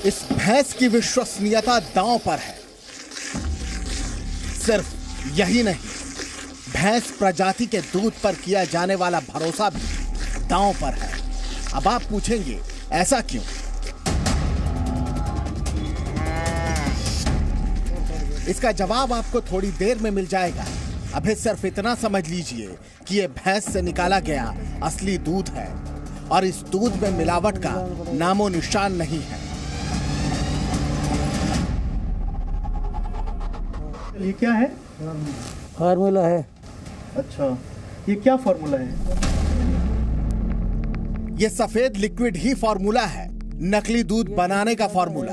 इस भैंस की विश्वसनीयता दांव पर है। सिर्फ यही नहीं, भैंस प्रजाति के दूध पर किया जाने वाला भरोसा भी दांव पर है। अब आप पूछेंगे ऐसा क्यों? इसका जवाब आपको थोड़ी देर में मिल जाएगा। अभी सिर्फ इतना समझ लीजिए कि ये भैंस से निकाला गया असली दूध है और इस दूध में मिलावट का नामो निशान नहीं है। ये क्या है? फार्मूला है। अच्छा, ये क्या फार्मूला है? ये सफेद लिक्विड ही फार्मूला है, नकली दूध बनाने का फार्मूला।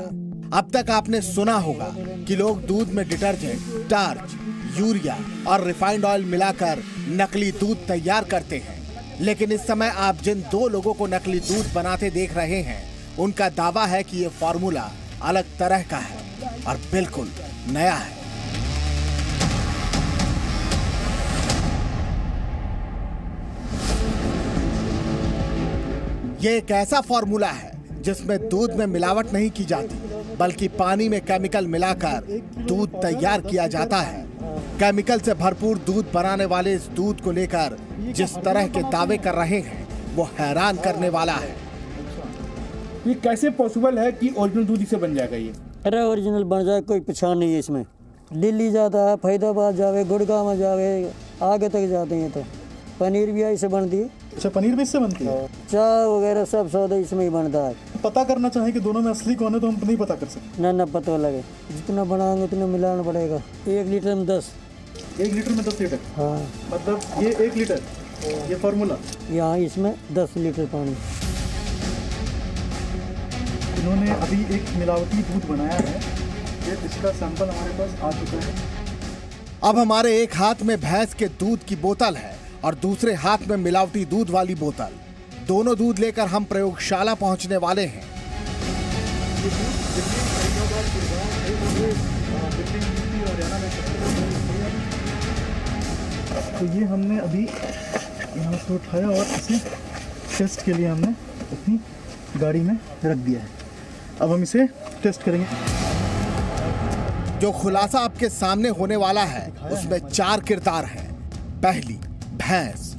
अब तक आपने सुना होगा कि लोग दूध में डिटर्जेंट, स्टार्च, यूरिया और रिफाइंड ऑयल मिलाकर नकली दूध तैयार करते हैं। लेकिन इस समय आप जिन दो लोगों को नकली दूध बनाते देख रहे हैं, उनका दावा है कि ये फार्मूला अलग तरह का है और बिल्कुल नया है। ये एक ऐसा फार्मूला है जिसमें दूध में मिलावट नहीं की जाती, बल्कि पानी में केमिकल मिलाकर दूध तैयार किया जाता है। केमिकल से भरपूर दूध बनाने वाले इस दूध को लेकर जिस तरह के दावे कर रहे हैं वो हैरान करने वाला है। ये कैसे पॉसिबल है कि ओरिजिनल दूध इसे बन जाएगा? ये अरे ओरिजिनल बन जाए कोई पहचान नहीं है इसमें। दिल्ली जाता है, फरीदाबाद जावे, गुड़गांव में जावे, आगे तक जाते हैं। तो पनीर भी ऐसे बनती है। अच्छा, पनीर भी इससे बनती है? चाय वगैरह सब सौदा इसमें ही बनता है। पता करना चाहें कि दोनों में असली कौन है तो हम नहीं पता कर सकते। ना पता लगे, जितना बनाएंगे उतना मिलाना पड़ेगा। 1 लीटर में 10। 1 लीटर में 10 लीटर? हाँ, मतलब ये 1 लीटर, ये फार्मूला, यहाँ इसमें 10 लीटर पानी। इन्होंने अभी एक मिलावटी दूध बनाया है, ये इसका सैंपल हमारे पास आ चुका है। अब हमारे एक हाथ में भैंस के दूध की बोतल है और दूसरे हाथ में मिलावटी दूध वाली बोतल। दोनों दूध लेकर हम प्रयोगशाला पहुंचने वाले हैं। तो ये हमने अभी यहाँ से उठाया और इसे टेस्ट के लिए हमने अपनी गाड़ी में रख दिया है। अब हम इसे टेस्ट करेंगे। जो खुलासा आपके सामने होने वाला है उसमें 4 किरदार हैं। पहली, भैंस।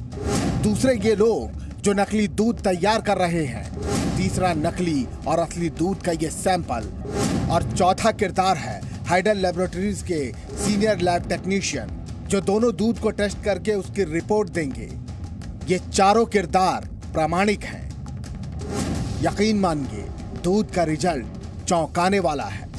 दूसरे, ये लोग जो नकली दूध तैयार कर रहे हैं। तीसरा, नकली और असली दूध का ये सैंपल। और चौथा किरदार है हाइडल लैबोरेटरीज के सीनियर लैब टेक्नीशियन, जो दोनों दूध को टेस्ट करके उसकी रिपोर्ट देंगे। ये चारों किरदार प्रामाणिक हैं। यकीन मानिए, दूध का रिजल्ट चौंकाने वाला है।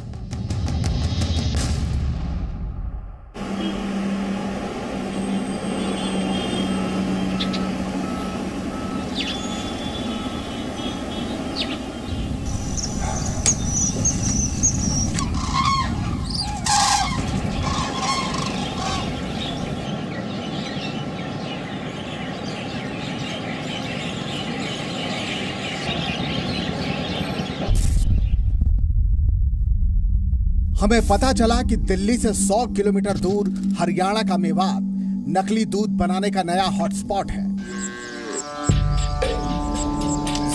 हमें पता चला कि दिल्ली से 100 किलोमीटर दूर हरियाणा का मेवात नकली दूध बनाने का नया हॉटस्पॉट है।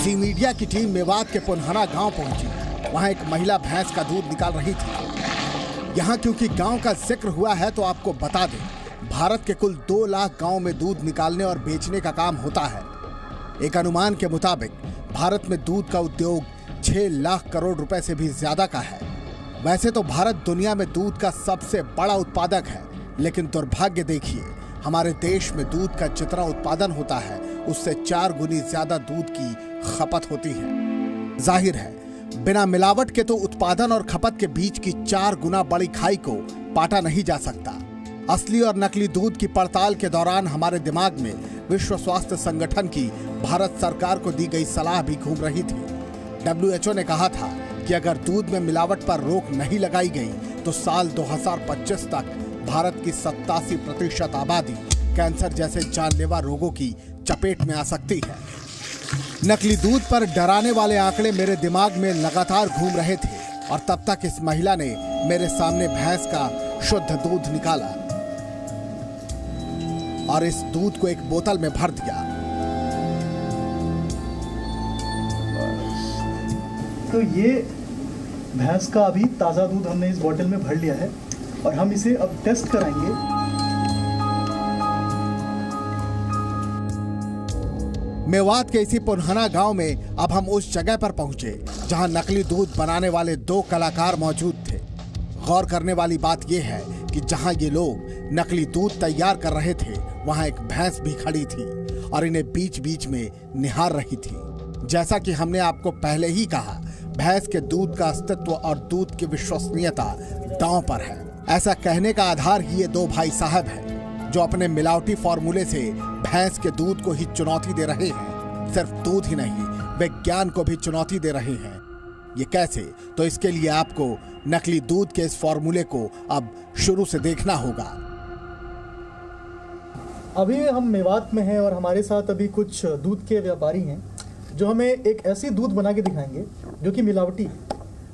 जी मीडिया की टीम मेवात के पुनहना गांव पहुंची। वहां एक महिला भैंस का दूध निकाल रही थी। यहां क्योंकि गांव का जिक्र हुआ है तो आपको बता दें, भारत के कुल 2 लाख गांव में दूध निकालने और बेचने का काम होता है। एक अनुमान के मुताबिक भारत में दूध का उद्योग 6 लाख करोड़ रुपए से भी ज्यादा का है। वैसे तो भारत दुनिया में दूध का सबसे बड़ा उत्पादक है, लेकिन दुर्भाग्य देखिए, हमारे देश में दूध का जितना उत्पादन होता है उससे 4 गुनी ज्यादा दूध की खपत होती है। जाहिर है, बिना मिलावट के तो उत्पादन और खपत के बीच की 4 गुना बड़ी खाई को पाटा नहीं जा सकता। असली और नकली दूध की पड़ताल के दौरान हमारे दिमाग में विश्व स्वास्थ्य संगठन की भारत सरकार को दी गई सलाह भी घूम रही थी। WHO ने कहा था कि अगर दूध में मिलावट पर रोक नहीं लगाई गई तो साल 2025 तक भारत की 87% आबादी कैंसर जैसे जानलेवा रोगों की चपेट में आ सकती है। नकली दूध पर डराने वाले आंकड़े मेरे दिमाग में लगातार घूम रहे थे और तब तक इस महिला ने मेरे सामने भैंस का शुद्ध दूध निकाला और इस दूध को एक बोतल में भर दिया। तो ये भैंस का अभी ताज़ा दूध हमने इस बॉटल में भर लिया है और हम इसे अब टेस्ट कराएंगे। मेवात के इसी पुनहना गांव में अब हम उस जगह पर पहुंचे जहां नकली दूध बनाने वाले 2 कलाकार मौजूद थे। गौर करने वाली बात यह है कि जहां ये लोग नकली दूध तैयार कर रहे थे वहां एक भैंस भी खड़ी थी और इन्हें बीच बीच में निहार रही थी। जैसा कि हमने आपको पहले ही कहा, भैंस के दूध का अस्तित्व और दूध की विश्वसनीयता दांव पर है। ऐसा कहने का आधार ही ये 2 भाई साहब हैं जो अपने मिलावटी फॉर्मूले से भैंस के दूध को ही चुनौती दे रहे हैं। सिर्फ दूध ही नहीं, विज्ञान को भी चुनौती दे रहे हैं। ये कैसे? तो इसके लिए आपको नकली दूध के इस फॉर्मूले को अब शुरू से देखना होगा। अभी हम मेवात में हैं और हमारे साथ अभी कुछ दूध के व्यापारी हैं जो हमें एक ऐसी दूध बना के दिखाएंगे जो कि मिलावटी है,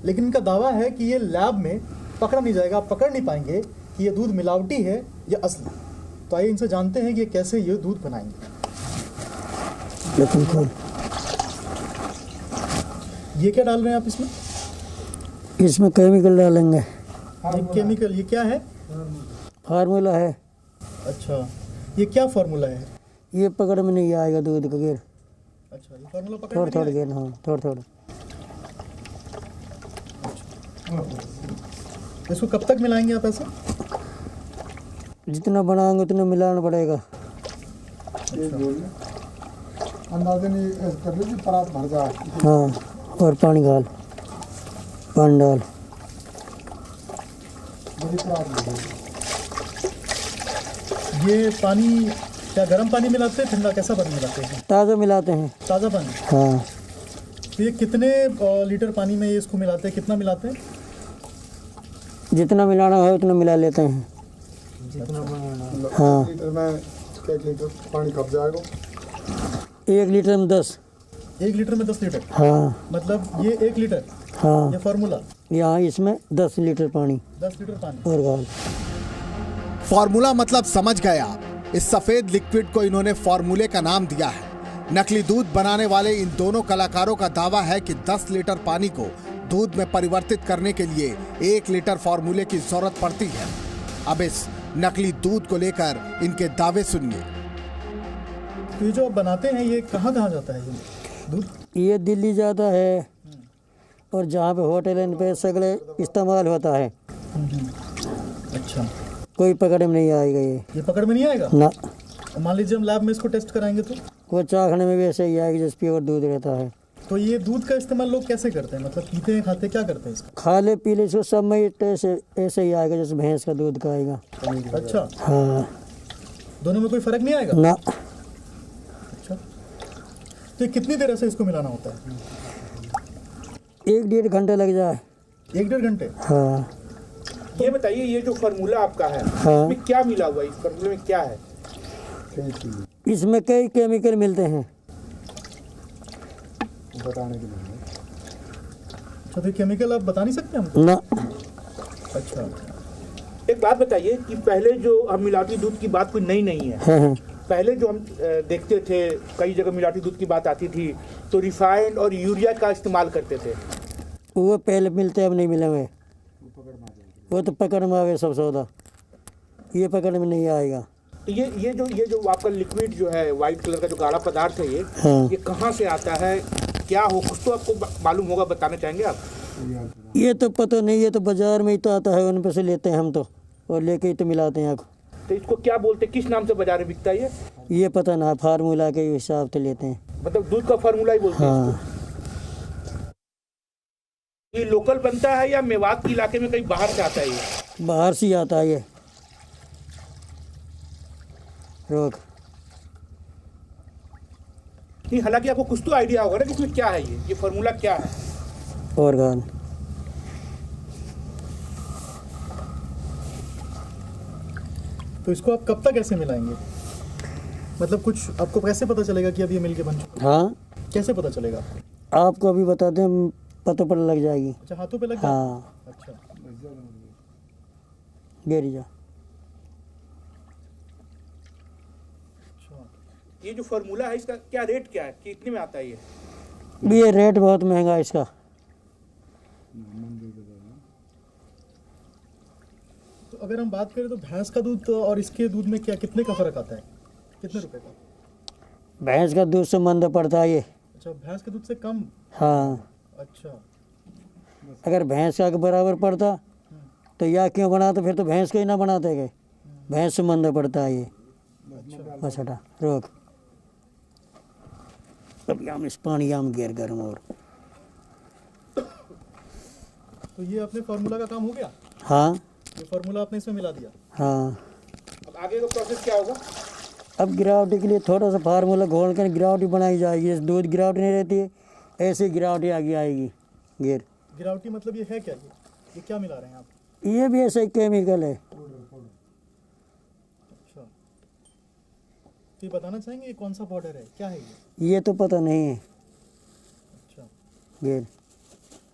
लेकिन इनका दावा है कि ये लैब में पकड़ा नहीं जाएगा, आप पकड़ नहीं पाएंगे कि ये दूध मिलावटी है या असली। तो आइए इनसे जानते हैं कि ये कैसे ये दूध बनाएंगे। ये क्या डाल रहे हैं आप इसमें? इसमें केमिकल डालेंगे। ये केमिकल, ये क्या है? फार्मूला है। अच्छा, ये क्या फार्मूला है? ये पकड़ में नहीं आएगा दूध का गिर। अच्छा, ये फार्मूला पकड़ थोड़ा थोड़ा गिर, हाँ थोड़ा थोड़ा। इसको कब तक मिलाएंगे आप ऐसे? जितना बनाएंगे उतना मिलाना पड़ेगा। अंदाजे नहीं कर लीजिए, परात भर जाए। हाँ, और पानी डाल, पानी डाल। ये पानी क्या गर्म पानी मिलाते हैं, ठंडा कैसा पानी मिलाते हैं? ताज़ा मिलाते हैं। ताज़ा पानी? हाँ। तो ये कितने लीटर पानी में ये इसको मिलाते हैं, कितना मिलाते हैं? जितना मिलाना हो उतना मिला लेते हैं। हाँ। लीटर में क्या लीटर पानी कब जाएगा? 1 लीटर में 10। 1 लीटर में 10 लीटर? हाँ। मतलब ये 1 लीटर? हाँ। ये फार्मूला? यहाँ इसमें 10 लीटर पानी। 10 लीटर पानी और गाल। फॉर्मूला मतलब समझ गया। इस सफेद लिक्विड को इन्होंने फॉर्मूले का नाम दिया है। नकली दूध बनाने वाले इन दोनों कलाकारों का दावा है कि 10 लीटर पानी को दूध में परिवर्तित करने के लिए 1 लीटर फॉर्मूले की जरूरत पड़ती है। अब इस नकली दूध को लेकर इनके दावे सुनिए। तो ये जो आप बनाते हैं ये कहाँ जाता है ये दूध? ये दिल्ली जाता है और जहाँ पे होटल पे सगले इस्तेमाल होता है। अच्छा, कोई पकड़ में नहीं आएगा। ये पकड़ में नहीं आएगा ना। मान लीजिए हम लैब में इसको टेस्ट कराएंगे तो वो चाखने में भी ऐसे ही आएगा जैसे प्योर दूध रहता है। तो ये दूध का इस्तेमाल लोग कैसे करते हैं, मतलब पीते हैं, खाते, क्या करते हैं इसका? खा ले पी ले, इसको सब में ऐसे ही आएगा जैसे भैंस का दूध का आएगा। अच्छा। हाँ। दोनों में कोई फर्क नहीं आएगा ना। अच्छा, तो कितनी देर से इसको मिलाना होता है? 1-1.5 घंटे लग जाए। 1-1.5 घंटे? हाँ। ये बताइए, ये जो फार्मूला आपका है, हाँ। इसमें क्या मिला हुआ है? इस फार्मूले में क्या है? इसमें कई केमिकल मिलते हैं। बताने के लिए। अच्छा, तो केमिकल आप बता नहीं सकते हमको? ना। अच्छा, एक बात बताइए कि पहले जो हम मिलावटी दूध की बात कोई नई नहीं है। हाँ। पहले जो हम देखते थे, कई जगह मिलावटी दूध की बात आती थी तो रिफाइंड और यूरिया का इस्तेमाल करते थे। वो पहले मिलते, अब नहीं मिले हुए। वो तो पकड़ में आवे सब सौदा, ये पकड़ में नहीं आएगा। तो ये जो आपका लिक्विड जो है, व्हाइट कलर का जो गाढ़ा पदार्थ है, हाँ। ये कहाँ से आता है, क्या हो, कुछ तो आपको मालूम होगा, बताना चाहेंगे आप? ये तो पता नहीं, ये तो बाजार में ही तो आता है, उन पे से लेते हैं हम तो, और लेके ही तो मिलाते हैं। तो इसको क्या बोलते हैं, किस नाम से बाजार में बिकता है ये पता ना, फार्मूला के हिसाब से लेते हैं। मतलब दूध का फार्मूला ही बोलते हैं हाँ। ये लोकल बनता है या मेवात के इलाके में कहीं बाहर से आता है? ये बाहर से ही आता है। ये रोक नहीं, हालांकि आपको कुछ तो आइडिया होगा ना कि इसमें क्या है, ये फार्मूला क्या है? ऑर्गन। तो इसको आप कब तक ऐसे मिलाएंगे? मतलब कुछ आपको कैसे पता चलेगा कि अब ये मिल के बन चुका? हाँ। कैसे पता चलेगा? आपको अभी बता दें, पता पर लग जाएगी। अच्छा, हाथों पे लग जाएगा? हाँ। अच्छा, गेरी जा। ये जो फार्मूला है, इसका क्या रेट क्या है, कितने में आता है ये? ये रेट बहुत महंगा है इसका। तो अगर हम बात करें तो भैंस का दूध और इसके दूध में क्या कितने का फर्क आता है, कितने रुपए का? भैंस का दूध से मंदा पड़ता है ये। अच्छा, भैंस के दूध से कम? हाँ, अच्छा। अगर भैंस का के बराबर पड़ता तो या क्यों बनाते, फिर तो भैंस का ही ना बनाते गए। भैंस से मंदा पड़ता है ये। बस हटा रोक। अभी हम इस पानी हम गिर गर्म और तो ये अपने फार्मूला का काम हो गया? हाँ ये फार्मूला आपने इसमें मिला दिया? हाँ। अब आगे का प्रोसेस क्या होगा? अब गिरावटी के लिए थोड़ा सा फार्मूला घोल कर गिरावटी बनाई जाएगी। जैसे दूध गिरावटी नहीं रहती है, ऐसे गिरावटी आगे आएगी। गिर गिरावटी मतलब ये है क्या? ये क्या मिला रहे हैं आप? ये भी ऐसा ही केमिकल है। अच्छा, तो ये बताना चाहेंगे ये कौन सा पाउडर है, क्या है ये तो पता नहीं है। अच्छा, गिर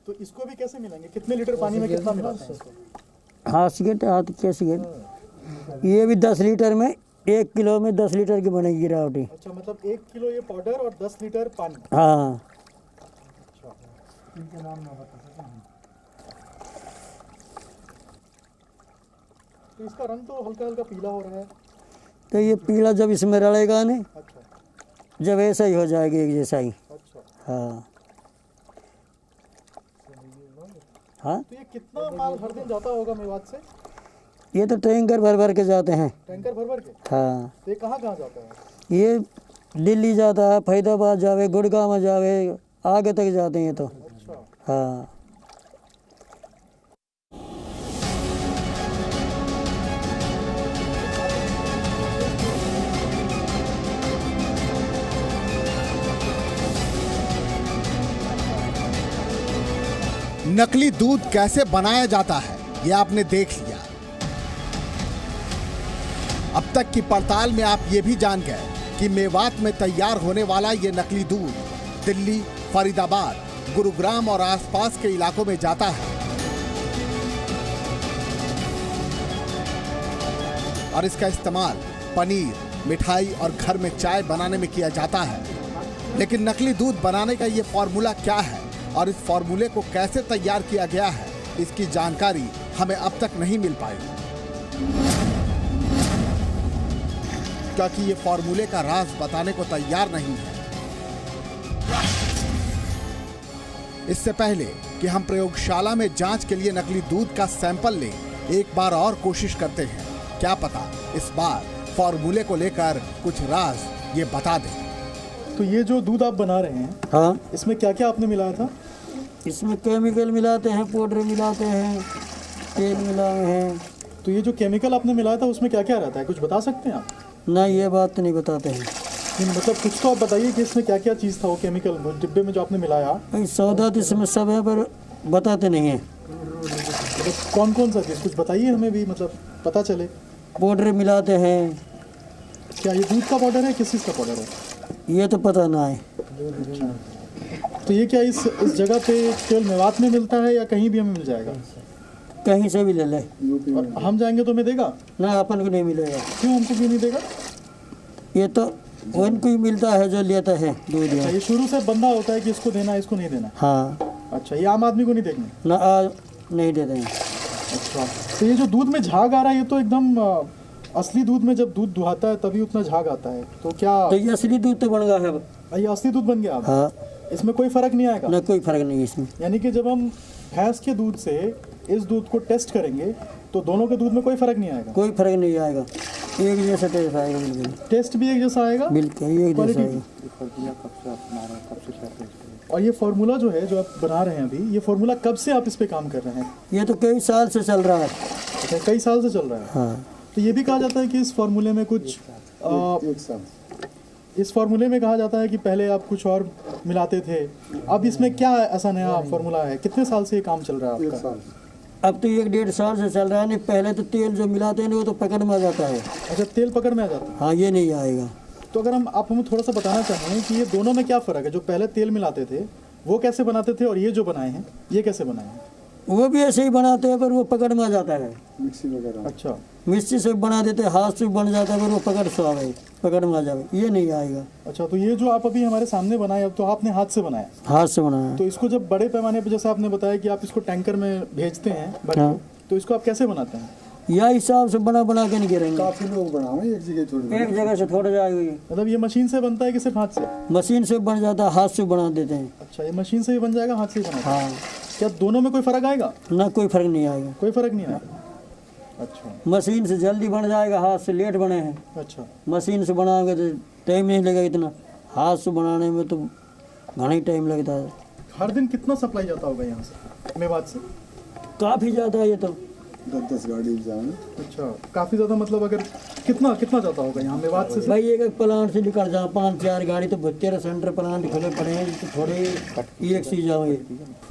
तो इसको भी कैसे मिलाएंगे? कितने लीटर पानी में कितना मिलाते हैं इसको? हाथ के सिगरेट। ये भी 10 लीटर में 1 किलो में 10 लीटर की बनेगी गिरावटी। अच्छा, मतलब 1 किलो ये पाउडर और 10 लीटर पानी। हाँ। तो इसका रंग तो हल्का हल्का पीला हो रहा है। तो ये पीला जब इसमें रलेगा नहीं, अच्छा जब ऐसा ही हो जाएगा एक जैसा ही। अच्छा। हाँ हाँ। तो ये कितना माल हर दिन जाता होगा मेवात से? ये तो टैंकर भर भर के जाते हैं। टैंकर भर भर के? हाँ। तो ये कहाँ कहाँ जाता है? ये दिल्ली जाता है, फरीदाबाद जावे, गुड़गांव में जावे, आगे तक जाते हैं तो। अच्छा। हाँ। नकली दूध कैसे बनाया जाता है ये आपने देख लिया। अब तक की पड़ताल में आप ये भी जान गए कि मेवात में तैयार होने वाला ये नकली दूध दिल्ली, फरीदाबाद, गुरुग्राम और आसपास के इलाकों में जाता है और इसका इस्तेमाल पनीर, मिठाई और घर में चाय बनाने में किया जाता है। लेकिन नकली दूध बनाने का ये फॉर्मूला क्या है और इस फॉर्मूले को कैसे तैयार किया गया है, इसकी जानकारी हमें अब तक नहीं मिल पाई, क्योंकि ये फॉर्मूले का राज बताने को तैयार नहीं है। इससे पहले कि हम प्रयोगशाला में जांच के लिए नकली दूध का सैंपल लें, एक बार और कोशिश करते हैं। क्या पता इस बार फॉर्मूले को लेकर कुछ राज ये बता दें। तो ये जो दूध आप बना रहे हैं, हाँ, इसमें क्या क्या आपने मिलाया था? इसमें केमिकल मिलाते हैं, पाउडर मिलाते हैं, तेल मिलाए हैं। तो ये जो केमिकल आपने मिलाया था उसमें क्या क्या रहता है, कुछ बता सकते हैं आप? ना, ये बात तो नहीं बताते हैं। नहीं, मतलब कुछ तो आप बताइए कि इसमें क्या क्या चीज़ था वो केमिकल डिब्बे में जो आपने मिलाया। भाई सौदा तो इसमें सब है पर बताते नहीं हैं। मतलब कौन कौन सा चीज़ कुछ बताइए हमें भी, मतलब पता चले। पाउडर मिलाते हैं। क्या ये दूध का पाउडर है, किस चीज़ का पाउडर है? ये तो पता ना है। तो ये क्या इस जगह पे केवल मेवात में मिलता है या कहीं भी हमें मिल जाएगा? कहीं से भी ले ले। और हम जाएंगे तो हमें देगा? ना, अपन को नहीं मिलेगा। क्यों, हमको क्यों नहीं देगा? ये तो उनको ही मिलता है जो लेता है दूध। अच्छा, ये शुरू से बंदा होता है कि इसको देना इसको नहीं देना? हाँ। अच्छा, ये आम आदमी को नहीं देंगे? ना, आज नहीं देते हैं। अच्छा, तो ये जो दूध में झाग आ रहा है ये तो एकदम असली दूध में जब दूध दुहाता है तभी उतना झाग आता है, तो क्या तो ये असली दूध तो बन गया है। ये असली दूध बन गया अब? हाँ। इसमें कोई फर्क नहीं आएगा? ना, कोई फर्क नहीं इसमें। यानी कि जब हम भैंस के दूध से इस दूध को टेस्ट करेंगे तो दोनों के दूध में कोई फर्क नहीं आएगा? कोई फर्क नहीं आएगा, एक जैसा टेस्ट आएगा। बिल्कुल टेस्ट भी एक जैसा आएगा? बिल्कुल एक जैसा आएगा। और ये फार्मूला जो है जो आप बना रहे हैं अभी, ये फार्मूला कब से आप इस पे काम कर रहे हैं? ये तो कई साल से चल रहा है। अच्छा, कई साल से चल रहा है। हाँ। तो ये भी कहा जाता है कि इस फार्मूले में कुछ इस फार्मूले में कहा जाता है कि पहले आप कुछ और मिलाते थे, अब इसमें क्या ऐसा नया फार्मूला है? कितने साल से ये काम चल रहा है आपका? अब तो 1-1.5 साल से चल रहा है। नहीं, पहले तो तेल जो मिलाते हैं वो तो पकड़ में आ जाता है। अच्छा, तेल पकड़ में आ जाता है? हाँ, ये नहीं आएगा। तो अगर आप हमें थोड़ा सा बताना चाहें कि ये दोनों में क्या फ़र्क है? जो पहले तेल मिलाते थे वो कैसे बनाते थे और ये जो बनाए हैं ये कैसे बनाए हैं? वो भी ऐसे ही बनाते हैं पर वो पकड़ में आ जाता है। मिक्सी वगैरह। अच्छा मिक्सी से बना देते हैं, हाथ से बन जाता है पर वो पकड़ में आ जाए, ये नहीं आएगा। अच्छा, तो ये जो आप अभी हमारे सामने बनाए, अब तो आपने हाथ से बनाया? हाथ से बनाया। तो इसको जब बड़े पैमाने पे, जैसे आपने बताया कि आप इसको टैंकर में भेजते हैं हाँ। तो इसको आप कैसे बनाते हैं? या हिसाब से बना के नहीं गिरेंगे। काफी लोग बनाओ एक जगह छोड़ एक जगह से थोड़ा जाएगी। मतलब ये मशीन से बनता है कि सिर्फ हाथ से? मशीन से बन जाता है, हाथ से बना देते हैं। अच्छा, ये मशीन से भी बन जाएगा, हाथ से ही बनाएगा? हाँ। क्या दोनों में कोई फर्क आएगा? ना, कोई फर्क नहीं आएगा। कोई फर्क नहीं आएगा। अच्छा मशीन से जल्दी बन जाएगा, हाथ से लेट बने हैं। अच्छा, मशीन से बनाओगे तो टाइम नहीं लगेगा इतना, हाथ से बनाने में तो घना ही टाइम लगता है। हर दिन कितना सप्लाई जाता होगा यहाँ से, मेवात से? काफ़ी ज़्यादा है ये तो। 10 गाड़ी जाए। अच्छा, काफ़ी ज़्यादा, मतलब अगर कितना जाता होगा यहाँ मेवात से? भाई एक प्लांट से निकल जाओ 5-4 गाड़ी, तो 13 सेंटर प्लांट खुले पड़े हैं, तो थोड़े एक सी जाओगे।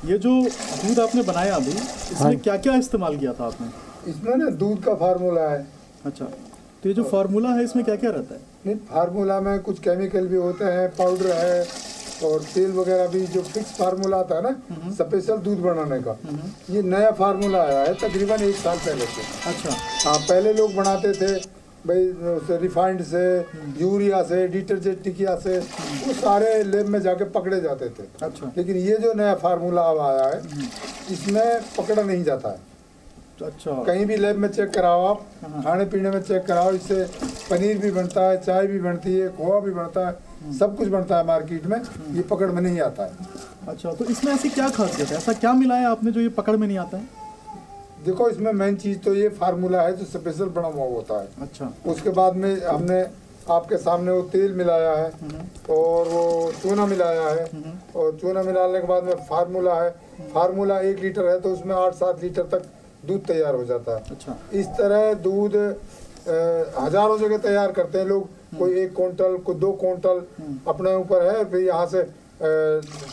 ये जो दूध आपने बनाया अभी, इसमें क्या क्या इस्तेमाल किया था आपने? इसमें ना दूध का फार्मूला है। अच्छा, तो ये जो फार्मूला है इसमें क्या क्या रहता है? नहीं, फार्मूला में कुछ केमिकल भी होते हैं, पाउडर है और तेल वगैरह भी। जो फिक्स फार्मूला आता है ना स्पेशल दूध बनाने का, ये नया फार्मूला आया है तकरीबन 1 साल पहले से। अच्छा। हाँ, पहले लोग बनाते थे भाई रिफाइंड से, यूरिया से, डिटर्जेंटिकिया से, वो सारे लैब में जाके पकड़े जाते थे। अच्छा। लेकिन ये जो नया फार्मूला अब आया है इसमें पकड़ा नहीं जाता है। अच्छा, कहीं भी लैब में चेक कराओ आप, खाने पीने में चेक कराओ, इससे पनीर भी बनता है, चाय भी बनती है, खोआ भी बनता है, सब कुछ बनता है मार्केट में, ये पकड़ में नहीं आता है। अच्छा, तो इसमें ऐसी क्या खासियत है, ऐसा क्या मिलाया आपने जो ये पकड़ में नहीं आता है? देखो, इसमें मेन चीज़ तो ये फार्मूला है जो स्पेशल बना हुआ होता है। अच्छा। उसके बाद में हमने आपके सामने वो तेल मिलाया है और वो चूना मिलाया है, और चूना मिलाने के बाद में फार्मूला है। फार्मूला 1 लीटर है तो उसमें 8-7 लीटर तक दूध तैयार हो जाता है। अच्छा। इस तरह दूध हजारों जगह तैयार करते हैं लोग, कोई 1 क्विंटल, कोई 2 क्विंटल अपने ऊपर है, फिर यहाँ से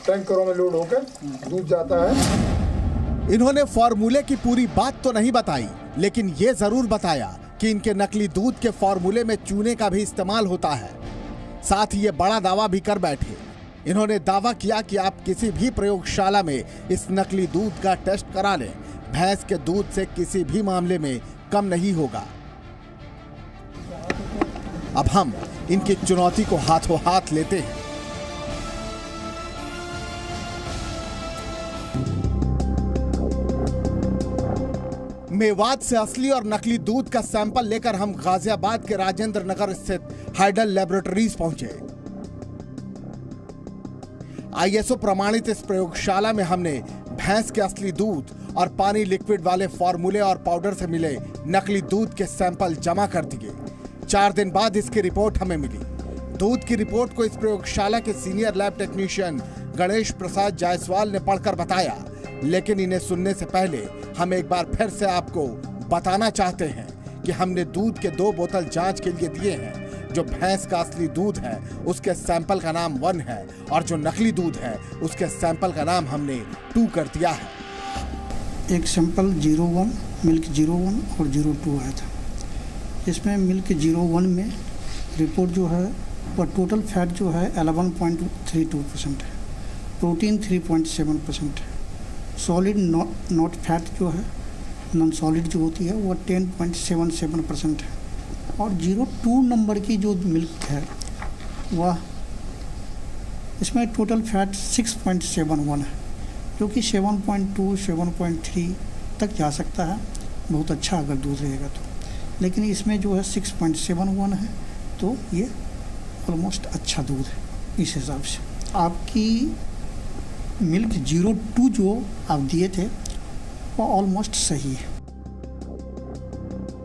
टैंकरों में लोड होकर दूध जाता है। इन्होंने फॉर्मूले की पूरी बात तो नहीं बताई, लेकिन ये जरूर बताया कि इनके नकली दूध के फॉर्मूले में चूने का भी इस्तेमाल होता है। साथ ही ये बड़ा दावा भी कर बैठे। इन्होंने दावा किया कि आप किसी भी प्रयोगशाला में इस नकली दूध का टेस्ट करा लें, भैंस के दूध से किसी भी मामले में कम नहीं होगा। अब हम इनकी चुनौती को हाथों हाथ लेते हैं। मेवात से असली और नकली दूध का सैंपल लेकर हम गाजियाबाद के राजेंद्र नगर स्थित हाइडल लैबोरेटरीज पहुंचे। ISO प्रमाणित इस प्रयोगशाला में हमने भैंस के असली दूध और पानी लिक्विड वाले फॉर्मूले और पाउडर से मिले नकली दूध के सैंपल जमा कर दिए। 4 दिन बाद इसकी रिपोर्ट हमें मिली। दूध की रिपोर्ट को इस प्रयोगशाला के senior lab technician Ganesh Prasad Jaiswal ने पढ़कर बताया, लेकिन इन्हें सुनने से पहले हम एक बार फिर से आपको बताना चाहते हैं कि हमने दूध के 2 बोतल जांच के लिए दिए हैं। जो भैंस का असली दूध है उसके सैंपल का नाम 1 है और जो नकली दूध है उसके सैंपल का नाम हमने 2 कर दिया है। एक सैंपल 01 मिल्क 01 और 02 आया था। इसमें मिल्क 01 में रिपोर्ट जो है वह टोटल फैट जो है 11.32% है, प्रोटीन 3.7% है, सॉलिड नॉट फैट जो है नॉन सॉलिड जो होती है वह 10.77% है, और 02 नंबर की जो मिल्क है वह इसमें टोटल फैट 6.71 है, जो कि 7.2 7.3 तक जा सकता है, बहुत अच्छा अगर दूध रहेगा तो। लेकिन इसमें जो है 6.71 है, तो ये ऑलमोस्ट अच्छा दूध है। इस हिसाब से आपकी मिल्क 02 जो आप दिए थे वो ऑलमोस्ट सही है।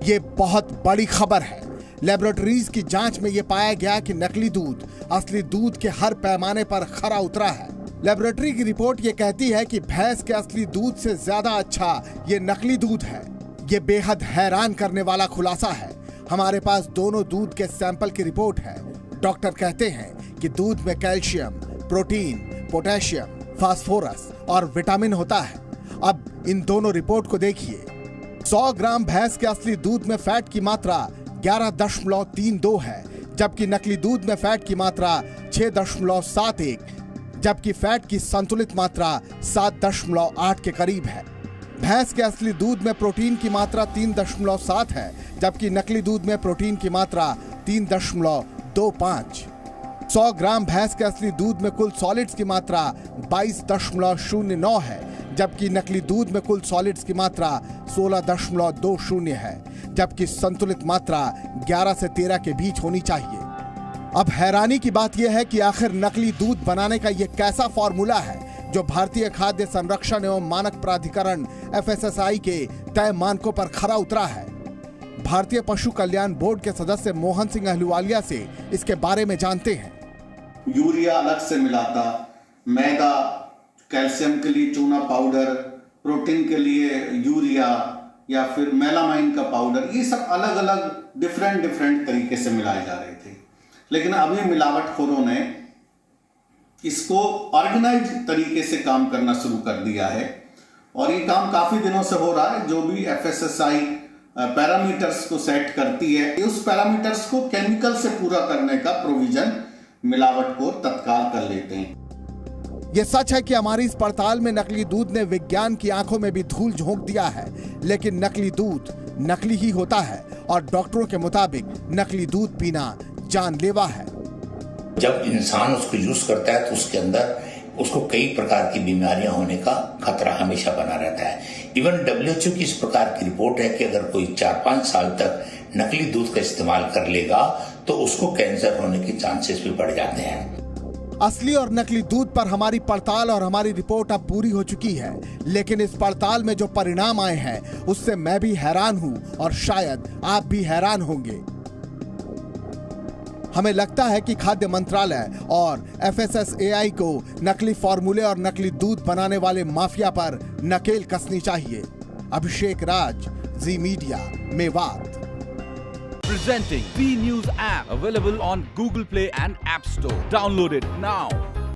ये बहुत बड़ी खबर है। लेबोरेटरीज की जांच में ये पाया गया कि नकली दूध असली दूध के हर पैमाने पर खरा उतरा है। लेबोरेटरी की रिपोर्ट ये कहती है कि भैंस के असली दूध से ज्यादा अच्छा ये नकली दूध है। ये बेहद हैरान करने वाला खुलासा है। हमारे पास दोनों दूध के सैंपल की रिपोर्ट है। डॉक्टर कहते हैं कि दूध में कैल्शियम, प्रोटीन, पोटेशियम, फास्फोरस और विटामिन होता है। अब इन दोनों रिपोर्ट को देखिए। 100 ग्राम भैंस के असली दूध में फैट की मात्रा 11.32 है, जबकि नकली दूध में फैट की मात्रा 6.71, जबकि फैट की संतुलित मात्रा 7.8 के करीब है। भैंस के असली दूध में प्रोटीन की मात्रा 3.7 है, जबकि नकली दूध में प्रोटीन की मात्रा 3.25। 100 ग्राम भैंस के असली दूध में कुल सॉलिड्स की मात्रा 22.09 है, जबकि नकली दूध में कुल सॉलिड्स की मात्रा 16.20 है, जबकि संतुलित मात्रा 11 से 13 के बीच होनी चाहिए। अब हैरानी की बात यह है कि आखिर नकली दूध बनाने का यह कैसा फॉर्मूला है जो भारतीय खाद्य संरक्षण एवं मानक प्राधिकरण FSSAI के तय मानकों पर खरा उतरा है। भारतीय पशु कल्याण बोर्ड के सदस्य मोहन सिंह अहलूवालिया से इसके बारे में जानते हैं। यूरिया अलग से मिलाता, मैदा, कैल्शियम के लिए चूना पाउडर, प्रोटीन के लिए यूरिया या फिर मेलामाइन का पाउडर, ये सब अलग अलग डिफरेंट तरीके से मिलाए जा रहे थे। लेकिन अभी मिलावटखोरों ने इसको ऑर्गेनाइज तरीके से काम करना शुरू कर दिया है और ये काम काफी दिनों से हो रहा है। जो भी FSSAI पैरामीटर्स को सेट करती है, उस पैरामीटर्स को केमिकल से पूरा करने का प्रोविजन मिलावटखोर तत्काल कर लेते हैं। यह सच है कि हमारी इस पड़ताल में नकली दूध ने विज्ञान की आंखों में भी धूल झोंक दिया है, लेकिन नकली दूध नकली ही होता है और डॉक्टरों के मुताबिक नकली दूध पीना जानलेवा है। जब इंसान उसको यूज करता है तो उसके अंदर उसको कई प्रकार की बीमारियां होने का खतरा हमेशा बना रहता है। इवन WHO की इस प्रकार की रिपोर्ट है कि अगर कोई 4-5 साल तक नकली दूध का इस्तेमाल कर लेगा तो उसको कैंसर होने के चांसेस भी बढ़ जाते हैं। असली और नकली दूध पर हमारी पड़ताल और हमारी रिपोर्ट अब पूरी हो चुकी है, लेकिन इस पड़ताल में जो परिणाम आए हैं उससे मैं भी हैरान हूं और शायद आप भी हैरान होंगे। हमें लगता है कि खाद्य मंत्रालय और FSSAI को नकली फॉर्मूले और नकली दूध बनाने वाले माफिया पर नकेल कसनी चाहिए। Abhishek Raj, Zee Media, Mewat. Presenting B News app, available on Google Play and App Store. Download it now.